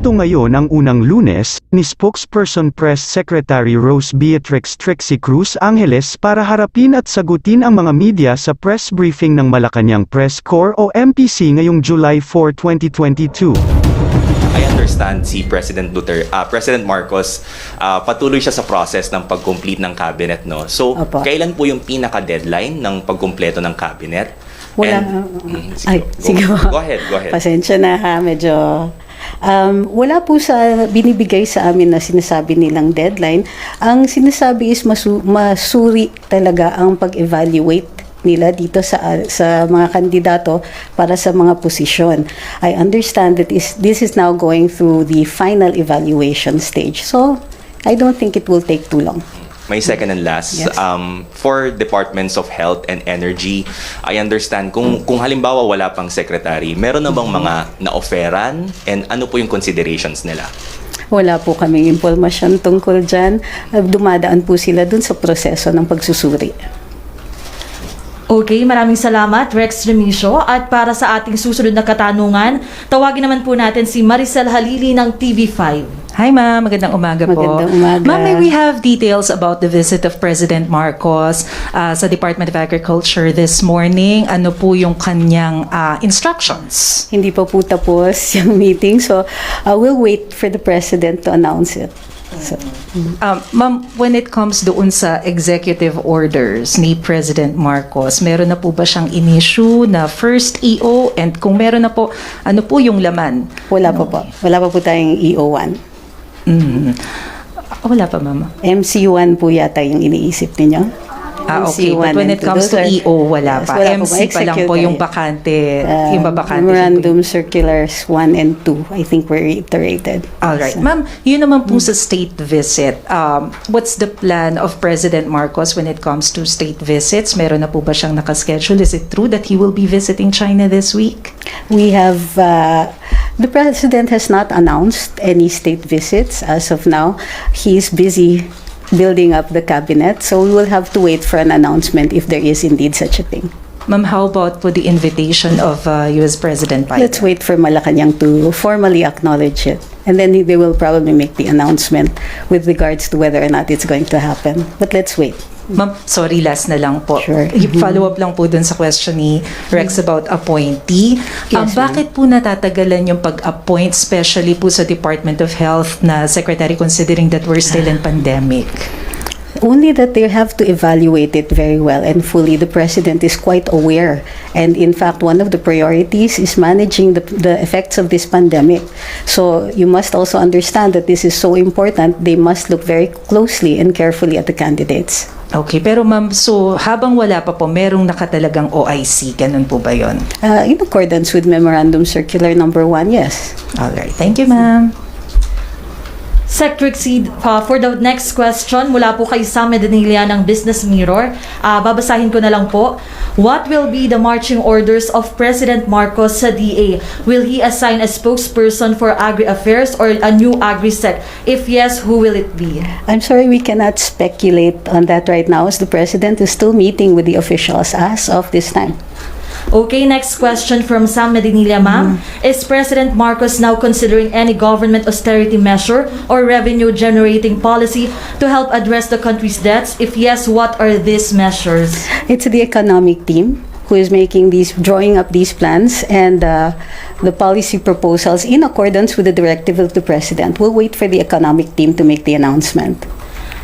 Ito ngayon ang unang Lunes, ni Spokesperson Press Secretary Rose Beatrix Trixie Cruz Angeles para harapin at sagutin ang mga media sa press briefing ng Malacanang Press Corps o MPC ngayong July 4, 2022. I understand si President President Marcos, patuloy siya sa process ng pag-complete ng cabinet, no? So, Opo. Kailan po yung pinaka-deadline ng pagkumpleto ng cabinet? Wala. Sige, go ahead. Pasensya na ha, medyo... wala po sa binibigay sa amin na sinasabi nilang deadline. Ang sinasabi is masuri talaga ang pag-evaluate nila dito sa mga kandidato para sa mga posisyon. I understand that this is now going through the final evaluation stage. So, I don't think it will take too long. May second and last. Yes. For Departments of Health and Energy, I understand kung halimbawa wala pang secretary, meron na bang mga na-offeran and ano po yung considerations nila? Wala po kaming impormasyon tungkol dyan. Dumadaan po sila dun sa proseso ng pagsusuri. Okay, maraming salamat, Rex Remisio. At para sa ating susunod na katanungan, tawagin naman po natin si Maricel Halili ng TV5. Hi ma'am, magandang umaga po. Magandang umaga. Ma'am, may we have details about the visit of President Marcos sa Department of Agriculture this morning? Ano po yung kanyang instructions? Hindi pa po tapos yung meeting, so we'll wait for the President to announce it. So, Ma'am, when it comes doon sa executive orders ni President Marcos, meron na po ba siyang in-issue na first EO? And kung meron na po, ano po yung laman? wala pa po. Wala pa po tayong EO1. Wala pa, ma'am. MC1 po yata yung iniisip ninyo. Okay. But when it comes to EO, wala pa. Wala po, MC pa lang po yung bakante, yung babakante. Memorandum Circulars 1 and 2, I think were reiterated. Alright. Ma'am, yun naman po sa state visit. What's the plan of President Marcos when it comes to state visits? Meron na po ba siyang nakaschedule? Is it true that he will be visiting China this week? We have, the President has not announced any state visits as of now. He's busy building up the cabinet, so we will have to wait for an announcement if there is indeed such a thing. Ma'am, how about po the invitation of U.S. President Biden? Let's wait for Malacanang to formally acknowledge it, and then they will probably make the announcement with regards to whether or not it's going to happen. But let's wait. Ma'am, sorry, last na lang po. Sure. Follow up lang po dun sa question ni Rex about appointee. Yes, Bakit po natatagalan yung pag-appoint, especially po sa Department of Health na secretary, considering that we're still in pandemic? Only that they have to evaluate it very well and fully. The President is quite aware. And in fact, one of the priorities is managing the effects of this pandemic. So you must also understand that this is so important. They must look very closely and carefully at the candidates. Okay, pero ma'am, so habang wala pa po, merong nakatalagang OIC, ganun po ba yun? In accordance with Memorandum Circular number 1, yes. Alright, thank you ma'am. Sec Trixie, for the next question, mula po kay Sam Medinilla ng Business Mirror. Babasahin ko na lang po. What will be the marching orders of President Marcos sa DA? Will he assign a spokesperson for agri-affairs or a new agri-sec? If yes, who will it be? I'm sorry, we cannot speculate on that right now as the President is still meeting with the officials as of this time. Okay, next question from Sam Medinilla, ma'am. Is President Marcos now considering any government austerity measure or revenue-generating policy to help address the country's debts? If yes, what are these measures? It's the economic team who is drawing up these plans and the policy proposals in accordance with the directive of the President. We'll wait for the economic team to make the announcement.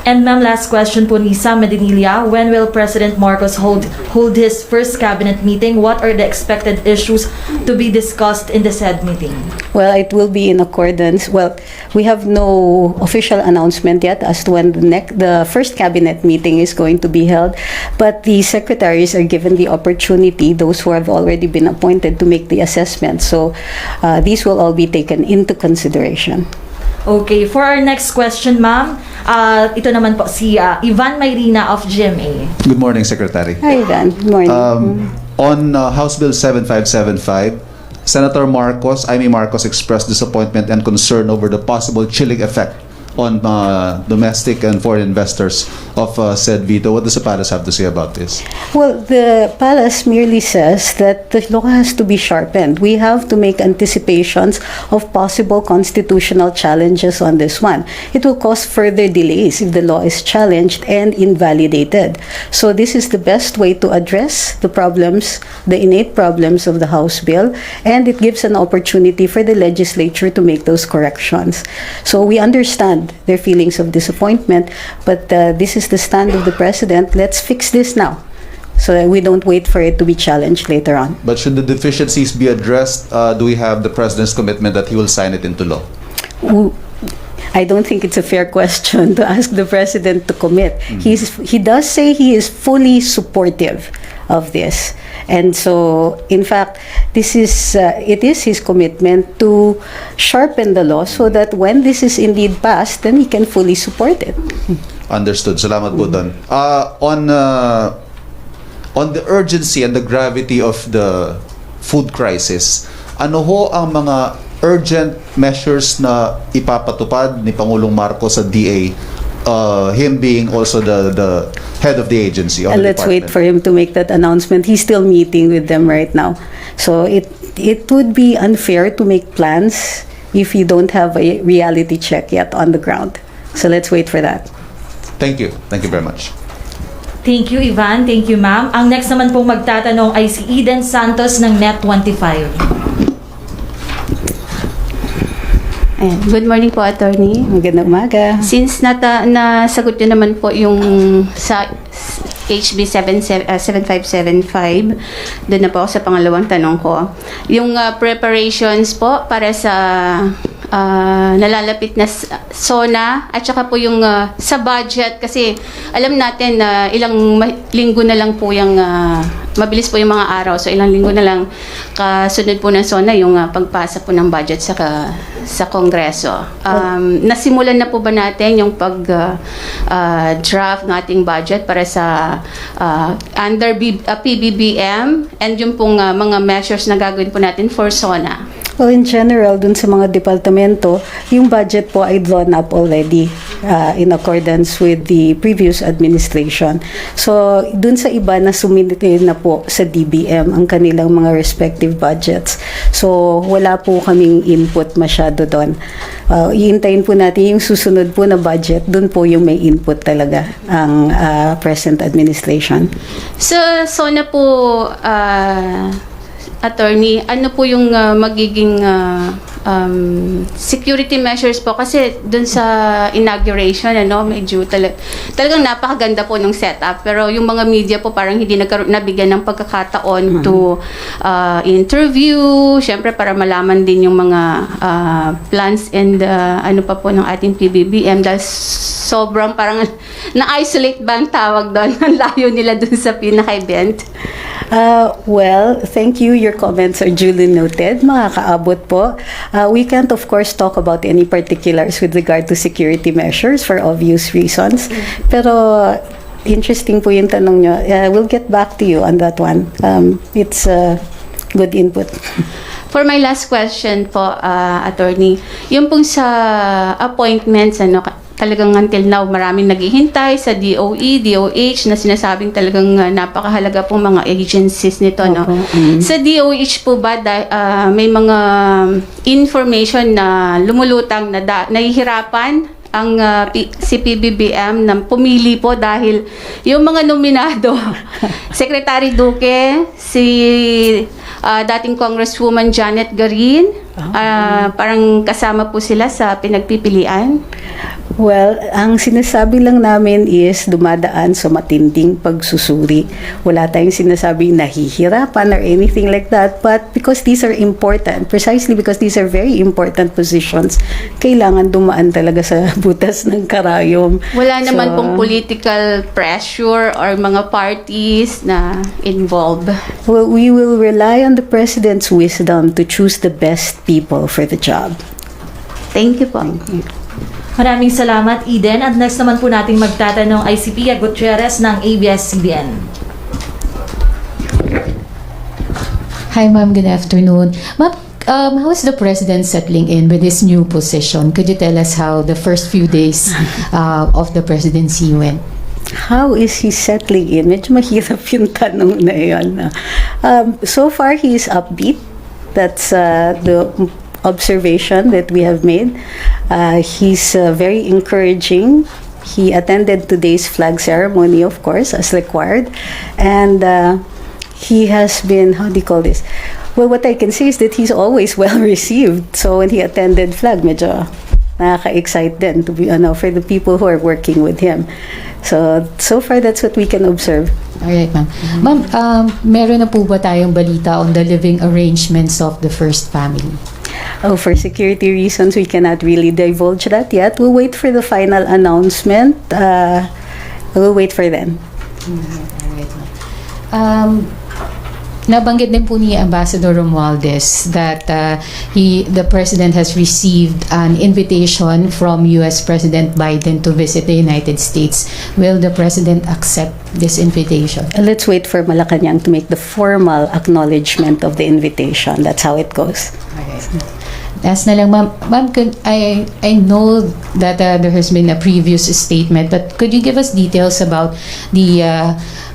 And ma'am, last question po ni Sam Medinilla. When will President Marcos hold his first cabinet meeting? What are the expected issues to be discussed in the said meeting? Well, it will be in accordance. Well, we have no official announcement yet as to when the first cabinet meeting is going to be held. But the secretaries are given the opportunity, those who have already been appointed, to make the assessment. So these will all be taken into consideration. Okay, for our next question, ma'am, ito naman po si Ivan Mayrina of GMA. Good morning, Secretary. Hi, Dan. Good morning. On House Bill 7575, Senator Imee Marcos expressed disappointment and concern over the possible chilling effect on domestic and foreign investors of said veto. What does the palace have to say about this? Well, the palace merely says that the law has to be sharpened. We have to make anticipations of possible constitutional challenges on this one. It will cause further delays if the law is challenged and invalidated. So this is the best way to address the problems, the innate problems of the House bill, and it gives an opportunity for the legislature to make those corrections. So we understand their feelings of disappointment, but this is the stand of the president. Let's fix this now, so that we don't wait for it to be challenged later on. But should the deficiencies be addressed, do we have the president's commitment that he will sign it into law? I don't think it's a fair question to ask the president to commit. He does say he is fully supportive of this. And so, in fact, this is it is his commitment to sharpen the law so that when this is indeed passed, then he can fully support it. Understood. Salamat po doon. On the urgency and the gravity of the food crisis, ano ho ang mga urgent measures na ipapatupad ni Pangulong Marcos sa DA, him being also the head of the agency? Of the Let's wait department? for him to make that announcement. He's still meeting with them right now. So it would be unfair to make plans if you don't have a reality check yet on the ground. So let's wait for that. Thank you. Thank you very much. Thank you, Ivan. Thank you, ma'am. Ang next naman pong magtatanong ay si Eden Santos ng Net25. Ayan. Good morning po, Attorney. Magandang umaga. Since nasagot nyo naman po yung sa HB 7575, doon na po ako sa pangalawang tanong ko. Yung preparations po para sa nalalapit na SONA at saka po yung sa budget, kasi alam natin na ilang linggo na lang po yung mabilis po yung mga araw, so ilang linggo na lang kasunod po ng SONA yung pagpasa po ng budget sa Kongreso. Nasimulan na po ba natin yung draft ng ating budget para sa under PBBM and yung pong mga measures na gagawin po natin for SONA? Well, in general, dun sa mga departamento, yung budget po ay drawn up already in accordance with the previous administration. So, dun sa iba na sumite na po sa DBM ang kanilang mga respective budgets. So, wala po kaming input masyado doon. Iintayin po natin yung susunod po na budget. Dun po yung may input talaga ang present administration. So na po, Attorney, ano po yung magiging security measures po? Kasi dun sa inauguration, medyo talagang napakaganda po ng setup. Pero yung mga media po parang hindi nabigyan ng pagkakataon to interview, syempre para malaman din yung mga plans and ano pa po ng ating PBBM, dahil sobrang parang na-isolate ba ang tawag doon? Ang layo nila dun sa pinaka-event. Well, thank you. Your comments are duly noted. Makakaabot po. We can't, of course, talk about any particulars with regard to security measures for obvious reasons. Pero interesting po yung tanong nyo. We'll get back to you on that one. It's good input. For my last question po, Attorney, yung pong sa appointments, talagang until now, maraming naghihintay sa DOE, DOH, na sinasabing talagang napakahalaga pong mga agencies nito, no? Sa DOH po ba, may mga information na lumulutang na nahihirapan ang si PBBM na pumili po dahil yung mga nominado, Secretary Duque, si dating Congresswoman Janet Garin, parang kasama po sila sa pinagpipilian? Well, ang sinasabi lang namin is dumadaan sa matinding pagsusuri. Wala tayong sinasabing nahihirapan or anything like that. But because these are important, precisely because these are very important positions, kailangan dumaan talaga sa butas ng karayom. Wala naman pong political pressure or mga parties na involved? Well, we will rely on the President's wisdom to choose the best people for the job. Thank you po. Maraming salamat, Eden. At next naman po nating magtatanong ay si Pia Gutierrez ng ABS-CBN. Hi ma'am, good afternoon. Ma'am, How is the president settling in with his new position? Could you tell us how the first few days of the presidency went? How is he settling in? Medyo mahirap yung tanong na yun. So far, he is upbeat. That's the observation that we have made. He's very encouraging. He attended today's flag ceremony, of course, as required. And he has been, how do you call this? Well, what I can say is that he's always well received. So when he attended flag, medyo nakaka-excite din to be, for the people who are working with him. So far, that's what we can observe. Alright, ma'am. Ma'am, meron na po ba tayong balita on the living arrangements of the first family? Oh, for security reasons, we cannot really divulge that yet. We'll wait for the final announcement. We'll wait for them. Alright, ma'am. Nabanggit din po ni Ambassador Romualdez that the president has received an invitation from U.S. President Biden to visit the United States. Will the president accept this invitation? Let's wait for Malacanang to make the formal acknowledgement of the invitation. That's how it goes. Alright. Last na lang, ma'am. Ma'am, I know that there has been a previous statement, but could you give us details about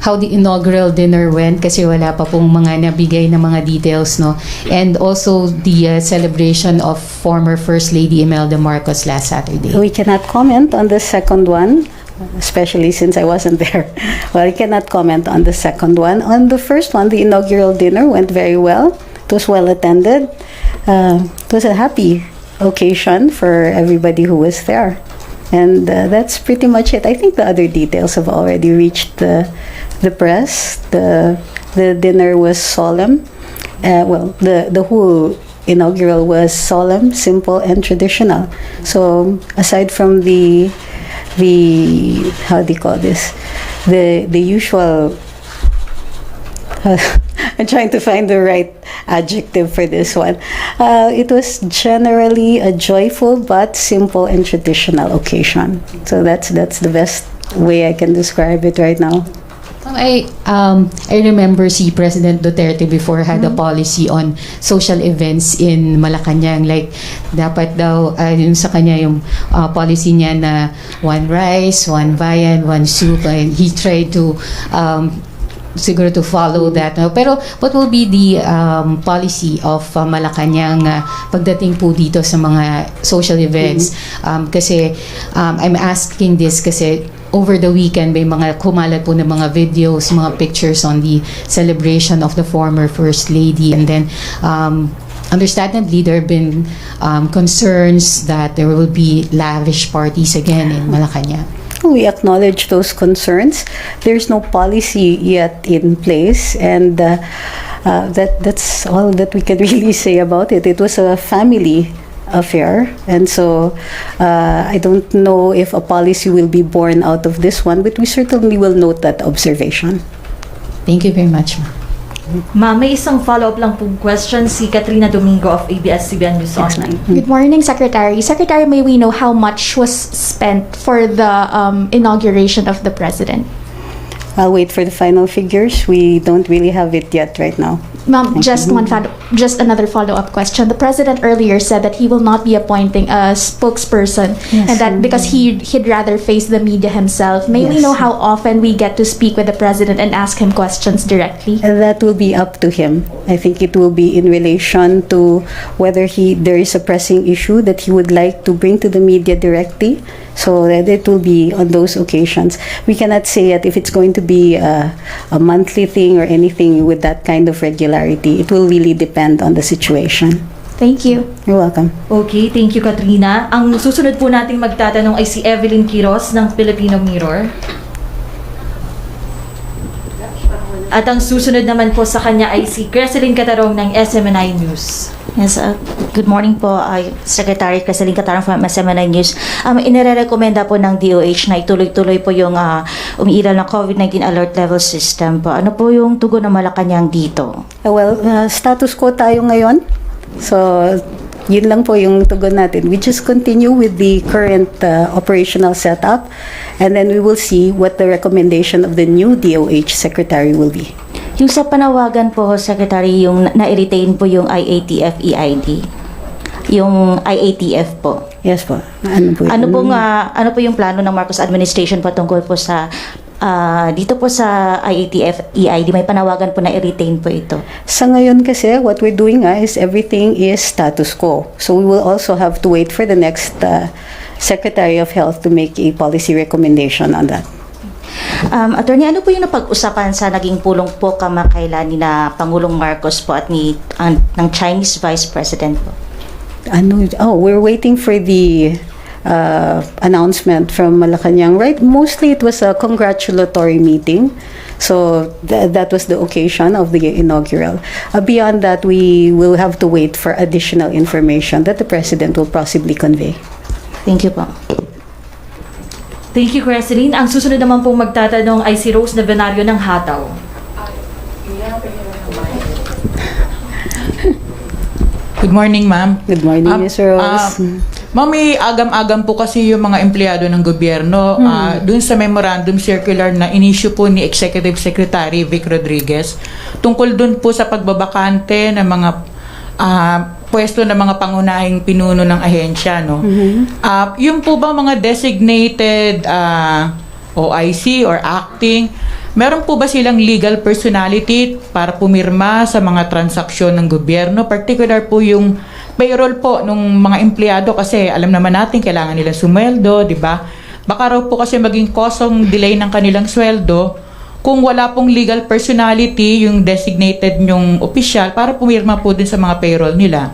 how the inaugural dinner went? Kasi wala pa pong mga nabigay na mga details, no? And also the celebration of former First Lady Imelda Marcos last Saturday. We cannot comment on the second one, especially since I wasn't there. Well, I cannot comment on the second one. On the first one, the inaugural dinner went very well. It was well attended. It was a happy occasion for everybody who was there. And that's pretty much it. I think the other details have already reached the press. The dinner was solemn. The whole inaugural was solemn, simple, and traditional. So aside from the how do you call this? The usual. I'm trying to find the right adjective for this one. It was generally a joyful but simple and traditional occasion. So that's the best way I can describe it right now. I remember si President Duterte before had a policy on social events in Malacanang, like dapat daw yung sa kanya yung policy niya na one rice, one viand, one soup, and he tried to siguro to follow that. Pero what will be the policy of Malacanang pagdating po dito sa mga social events? Kasi I'm asking this kasi over the weekend may mga kumalat po ng mga videos, mga pictures on the celebration of the former First Lady, and then understandably there have been concerns that there will be lavish parties again in Malacanang. We acknowledge those concerns. There's no policy yet in place, and that's all that we can really say about it. It was a family affair, and so I don't know if a policy will be born out of this one, but we certainly will note that observation. Thank you very much, ma'am. Ma'am, may isang follow-up lang pong question si Katrina Domingo of ABS-CBN News Online. Good morning, Secretary. Secretary, may we know how much was spent for the inauguration of the President? I'll wait for the final figures. We don't really have it yet right now. Ma'am, just another follow-up question. The President earlier said that he will not be appointing a spokesperson, Yes, and that because he'd rather face the media himself. May we Yes. know how often we get to speak with the President and ask him questions directly? That will be up to him. I think it will be in relation to whether there is a pressing issue that he would like to bring to the media directly. So that it will be on those occasions. We cannot say yet if it's going to be a monthly thing or anything with that kind of regularity. It will really depend on the situation. Thank you. You're welcome. Okay, thank you, Katrina. Ang susunod po nating magtatanong ay si Evelyn Quiroz ng Filipino Mirror. At ang susunod naman po sa kanya ay si Creseline Catarong ng SMNI News. Yes, good morning po, Secretary Creseline Catarong from SMNI News. Inirekomenda po ng DOH na ituloy-tuloy po yung umiiral ng COVID-19 alert level system po. Ano po yung tugon ng Malacanang dito? Status quo tayo ngayon. So, yun lang po yung tugon natin. We just continue with the current operational setup, and then we will see what the recommendation of the new DOH Secretary will be. Yung sa panawagan po, Secretary, yung na-retain po yung IATF EID. Yung IATF po. Yes po. Ano po? Ano po yung plano ng Marcos administration patungkol po sa dito po sa IATF EID? May panawagan po na i-retain po ito. Sa ngayon kasi, what we're doing is everything is status quo. So we will also have to wait for the next Secretary of Health to make a policy recommendation on that. Attorney, ano po yung napag-usapan sa naging pulong po kamakailan ni na Pangulong Marcos po at ng Chinese Vice President po? We're waiting for the announcement from Malacanang, right? Mostly it was a congratulatory meeting. So that was the occasion of the inaugural. Beyond that, we will have to wait for additional information that the President will possibly convey. Thank you po. Thank you, Cresseline. Ang susunod naman pong magtatanong ay si Rose Navenario ng Hataw. Good morning, ma'am. Good morning, Ms. Rose. Ma'am, may agam-agam po kasi yung mga empleyado ng gobyerno dun sa memorandum circular na inisyu po ni Executive Secretary Vic Rodriguez tungkol dun po sa pagbabakante ng mga pwesto ng mga pangunahing pinuno ng ahensya, no? Yung po ba mga designated OIC or acting, meron po ba silang legal personality para pumirma sa mga transaksyon ng gobyerno? Particular po yung payroll po ng mga empleyado kasi alam naman natin kailangan nila sumweldo, di ba? Baka raw po kasi maging kosong delay ng kanilang sweldo kung wala pong legal personality yung designated yung opisyal para pumirma po din sa mga payroll nila.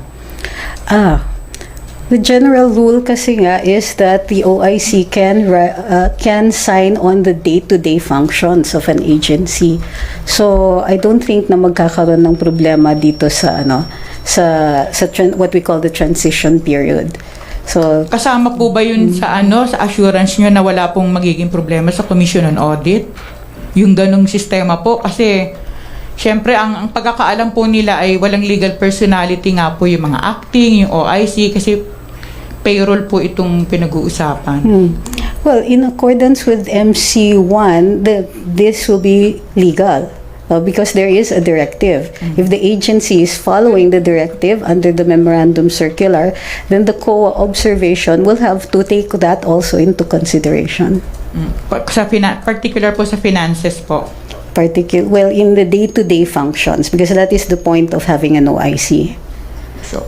The general rule kasi nga is that the OIC can sign on the day-to-day functions of an agency. So I don't think na magkakaroon ng problema dito sa what we call the transition period. So Kasama po ba yun sa sa assurance nyo na wala pong magiging problema sa Commission on Audit? Yung ganong sistema po kasi syempre ang pagkakaalam po nila ay walang legal personality nga po yung mga acting, yung OIC kasi payroll po itong pinag-uusapan. Well, in accordance with MC1, this will be legal. Because there is a directive. If the agency is following the directive under the memorandum circular, then the COA observation will have to take that also into consideration. Particular po sa finances po. Well, in the day-to-day functions, because that is the point of having an OIC. So,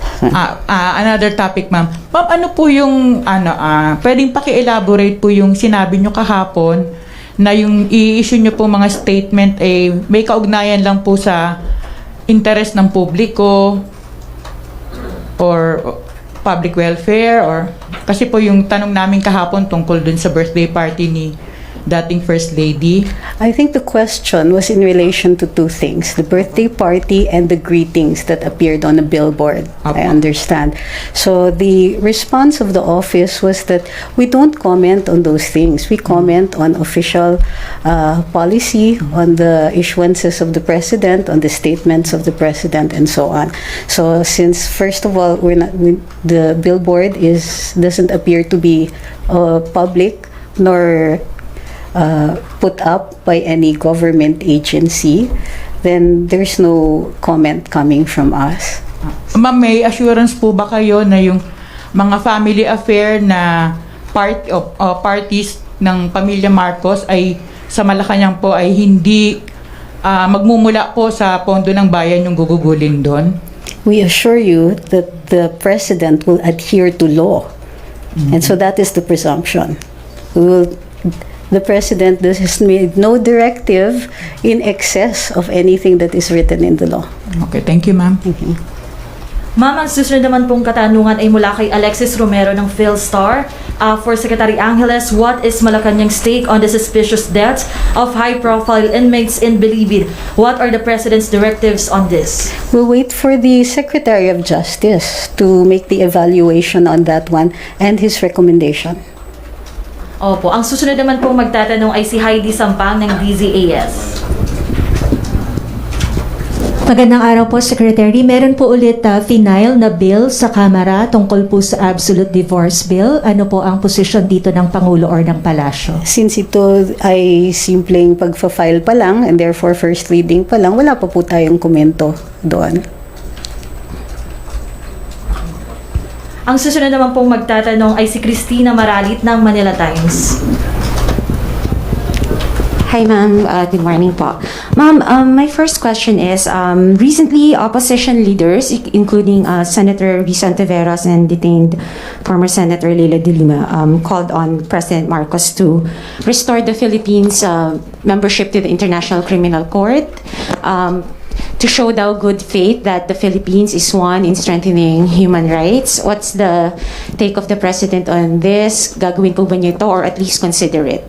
another topic, ma'am. Ma'am, ano po yung pwedeng paki-elaborate po yung sinabi nyo kahapon na yung i-issue nyo po mga statement may kaugnayan lang po sa interest ng publiko or public welfare or kasi po yung tanong namin kahapon tungkol dun sa birthday party ni dating First Lady. I think the question was in relation to two things, the birthday party and the greetings that appeared on a billboard. I understand. So the response of the office was that we don't comment on those things. We comment on official policy, on the issuances of the president, on the statements of the president, and so on. So since first of all, the billboard doesn't appear to be public nor put up by any government agency, then there's no comment coming from us. Ma'am, may assurance po ba kayo na yung mga family affair na parties ng Pamilya Marcos ay sa Malacanang po ay hindi magmumula po sa pondo ng bayan yung gugugulin doon? We assure you that the president will adhere to law. And so that is the presumption. The president has made no directive in excess of anything that is written in the law. Okay, thank you, ma'am. Ma'am, ang susunod naman pong katanungan ay mula kay Alexis Romero ng PhilStar. For Secretary Angeles, what is Malacanang's take on the suspicious deaths of high-profile inmates in Bilibid? What are the President's directives on this? We'll wait for the Secretary of Justice to make the evaluation on that one and his recommendation. Opo, ang susunod naman pong magtatanong ay si Heidi Sampang ng DZAS. Magandang araw po, Secretary. Meron po ulit final na bill sa Kamara tungkol po sa Absolute Divorce Bill. Ano po ang posisyon dito ng Pangulo or ng Palasyo? Since ito ay simpleng pagfa-file pa lang and therefore first reading pa lang, wala pa po tayong komento doon. Ang susunod naman pong magtatanong ay si Christina Maralit ng Manila Times. Hi, ma'am. Good morning po. Ma'am, my first question is, recently opposition leaders, including Senator Risa Ontiveros and detained former Senator Leila de Lima, called on President Marcos to restore the Philippines' membership to the International Criminal Court, to show the good faith that the Philippines is one in strengthening human rights. What's the take of the President on this? Gagawin po ba niyo ito or at least consider it?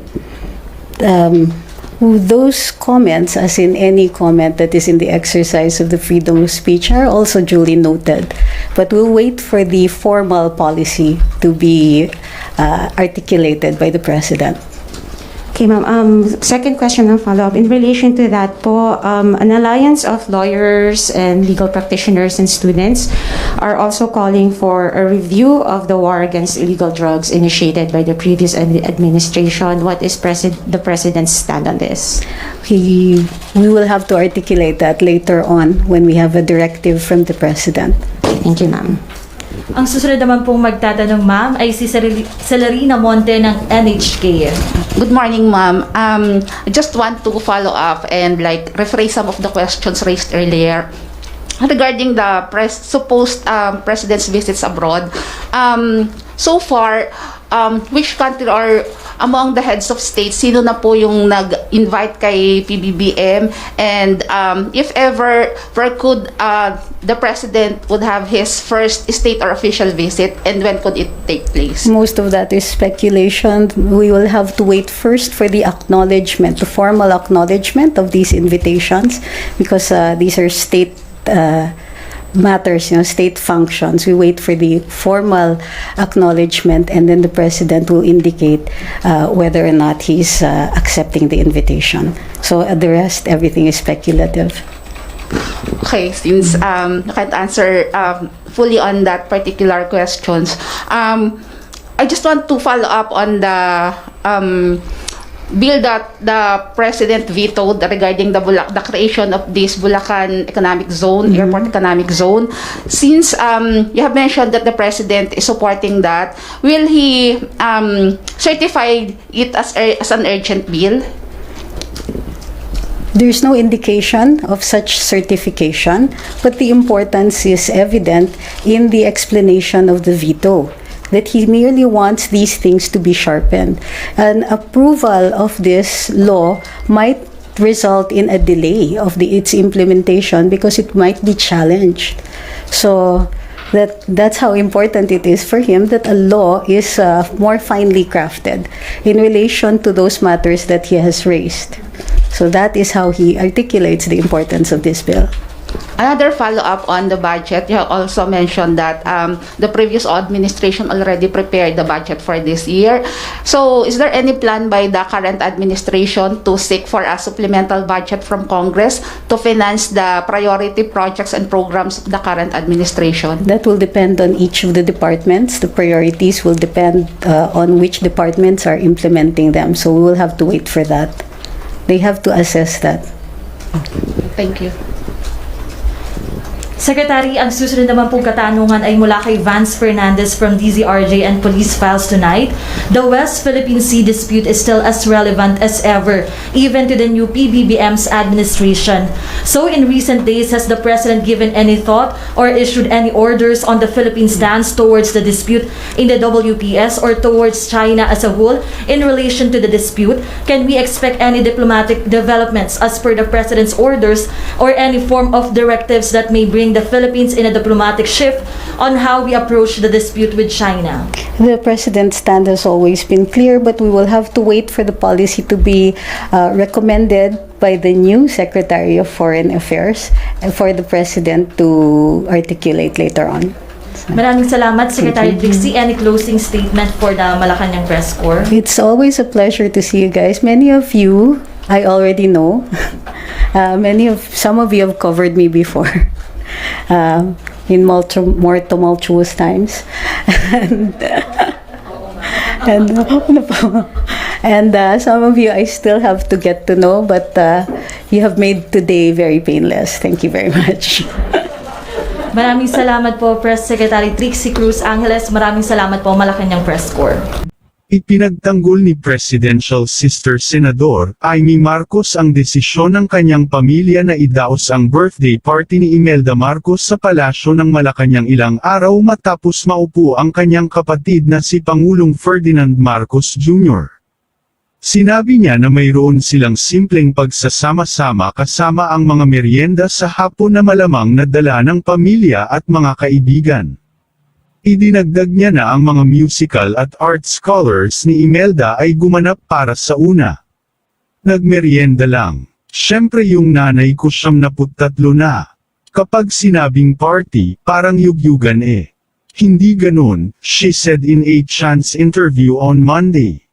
Those comments, as in any comment that is in the exercise of the freedom of speech, are also duly noted. But we'll wait for the formal policy to be articulated by the President. Okay, ma'am. Second question and follow-up. In relation to that po, an alliance of lawyers and legal practitioners and students are also calling for a review of the war against illegal drugs initiated by the previous administration. What is the President's stand on this? We will have to articulate that later on when we have a directive from the President. Thank you, ma'am. Ang susunod naman pong magtatanong, ma'am, ay si Celerina Monte ng NHK. Good morning, ma'am. I just want to follow up and rephrase some of the questions raised earlier regarding the supposed president's visits abroad. So far, which country or among the heads of state, sino na po yung nag-invite kay PBBM? And if ever could the president would have his first state or official visit, and when could it take place? Most of that is speculation. We will have to wait first for the acknowledgement, the formal acknowledgement of these invitations, because these are state matters, state functions. We wait for the formal acknowledgement, and then the President will indicate whether or not he's accepting the invitation. So the rest, everything is speculative. Okay, since I can't answer fully on that particular questions, I just want to follow up on the bill that the President vetoed regarding the creation of this Bulacan Economic Zone, Airport Economic Zone. Since you have mentioned that the President is supporting that, will he certify it as an urgent bill? There's no indication of such certification, but the importance is evident in the explanation of the veto, that he merely wants these things to be sharpened. An approval of this law might result in a delay of its implementation because it might be challenged. So that's how important it is for him that a law is more finely crafted in relation to those matters that he has raised. So that is how he articulates the importance of this bill. Another follow-up on the budget, you have also mentioned that the previous administration already prepared the budget for this year. So is there any plan by the current administration to seek for a supplemental budget from Congress to finance the priority projects and programs of the current administration? That will depend on each of the departments. The priorities will depend on which departments are implementing them. So we will have to wait for that. They have to assess that. Thank you. Secretary, ang susunod naman pong katanungan ay mula kay Vance Fernandez from DZRJ and Police Files Tonight. The West Philippine Sea dispute is still as relevant as ever, even to the new PBBM's administration. So in recent days, has the President given any thought or issued any orders on the Philippines' stance towards the dispute in the WPS or towards China as a whole in relation to the dispute? Can we expect any diplomatic developments as per the President's orders or any form of directives that may bring the Philippines in a diplomatic shift on how we approach the dispute with China? The President's stand has always been clear, but we will have to wait for the policy to be recommended by the new Secretary of Foreign Affairs and for the President to articulate later on. Maraming salamat, Secretary Trixie. Any closing statement for the Malacanang Press Corps? It's always a pleasure to see you guys. Many of you I already know. Some of you have covered me before. In more tumultuous times. And some of you I still have to get to know, but you have made today very painless. Thank you very much. Maraming salamat po, Press Secretary Trixie Cruz Angeles. Maraming salamat po, Malacanang Press Corps. Ipinagtanggol ni Presidential Sister Senador Imee Marcos ang desisyon ng kanyang pamilya na idaos ang birthday party ni Imelda Marcos sa palasyo ng Malacanang ilang araw matapos maupo ang kanyang kapatid na si Pangulong Ferdinand Marcos Jr. Sinabi niya na mayroon silang simpleng pagsasama-sama kasama ang mga merienda sa hapon na malamang na dala ng pamilya at mga kaibigan. Idinagdag niya na ang mga musical at art scholars ni Imelda ay gumanap para sa una. Nagmerienda lang. Siyempre yung nanay ko 73 na. Kapag sinabing party, parang yugyugan eh. Hindi ganun, she said in a chance interview on Monday.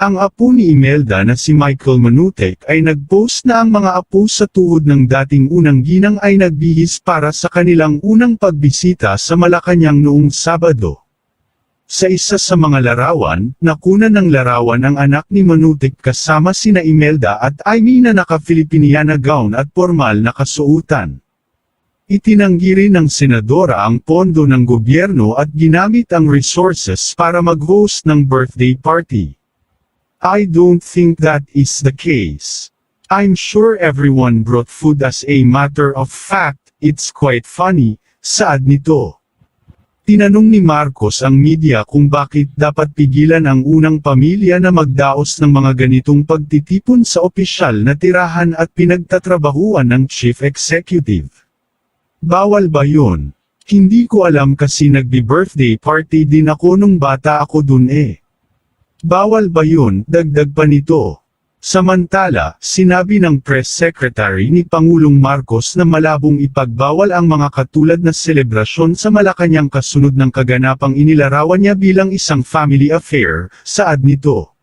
Ang apo ni Imelda na si Michael Manutek ay nagpost na ang mga apo sa tuhod ng dating unang ginang ay nagbihis para sa kanilang unang pagbisita sa Malacanang noong Sabado. Sa isa sa mga larawan, nakuna ng larawan ang anak ni Manutek kasama sina Imelda at Imee na naka-Filipiniana gown at formal na kasuotan. Itinanggi rin ng senadora ang pondo ng gobyerno at ginamit ang resources para mag-host ng birthday party. I don't think that is the case. I'm sure everyone brought food as a matter of fact, it's quite funny, saad nito. Tinanong ni Marcos ang media kung bakit dapat pigilan ang unang pamilya na magdaos ng mga ganitong pagtitipon sa opisyal na tirahan at pinagtatrabahuan ng chief executive. Bawal ba yun? Hindi ko alam kasi nagbi-birthday party din ako nung bata ako dun eh. Bawal ba yun, dagdag pa nito. Samantala, sinabi ng press secretary ni Pangulong Marcos na malabong ipagbawal ang mga katulad na selebrasyon sa Malacanang kasunod ng kaganapang inilarawan niya bilang isang family affair, saad nito.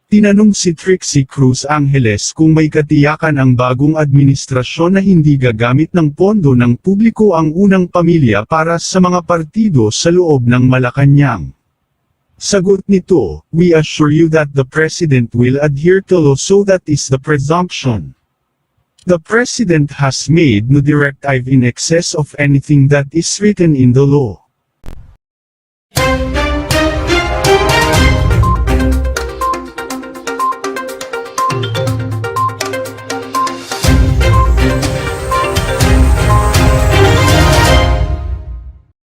Tinanong si Trixie Cruz Angeles kung may katiyakan ang bagong administrasyon na hindi gagamit ng pondo ng publiko ang unang pamilya para sa mga partido sa loob ng Malacanang. Sagot nito, we assure you that the President will adhere to law, so that is the presumption. The President has made no directive in excess of anything that is written in the law.